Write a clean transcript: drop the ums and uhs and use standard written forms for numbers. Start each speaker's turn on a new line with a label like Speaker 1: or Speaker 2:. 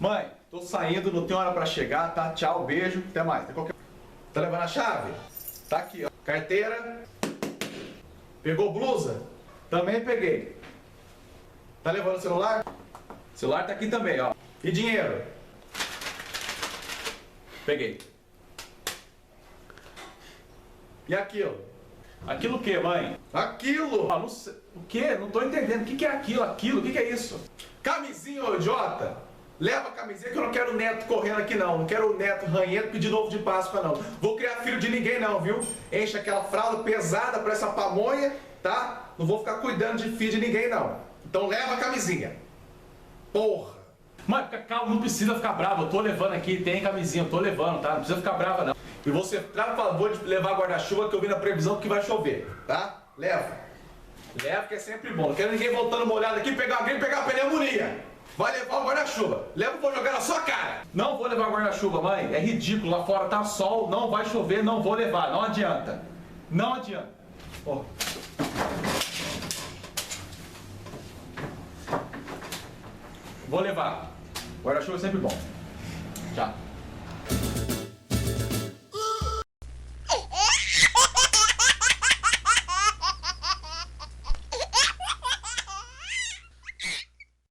Speaker 1: Mãe, tô saindo, não tem hora pra chegar, tá? Tchau, beijo, até mais. Tá levando a chave? Tá aqui, ó. Carteira. Pegou blusa? Também peguei. Tá levando o celular? O celular tá aqui também, ó. E dinheiro? Peguei. E aquilo? Aquilo o que, mãe? Aquilo! Ah, não sei. O que? Não tô entendendo. O que é aquilo? Aquilo? O que é isso? Camisinha, ô idiota! Leva a camisinha que eu não quero o neto correndo aqui não. Não quero o neto ranhento pedir ovo de Páscoa não. Vou criar filho de ninguém não, viu? Enche aquela fralda pesada pra essa pamonha, tá? Não vou ficar cuidando de filho de ninguém não. Então leva a camisinha. Porra! Mãe, fica calma, não precisa ficar brava. Eu tô levando aqui, tem camisinha, eu tô levando, tá? Não precisa ficar brava não. E você, por favor, de levar guarda-chuva que eu vi na previsão que vai chover, tá? Leva. Leva que é sempre bom. Não quero ninguém voltando molhado aqui, pegar alguém e pegar a pneumonia. Vai levar o guarda-chuva. Leva, vou jogar na sua cara. Não vou levar guarda-chuva, mãe. É ridículo. Lá fora tá sol, não vai chover, não vou levar. Não adianta. Não adianta. Oh. Vou levar. Guarda-chuva é sempre bom. Tchau.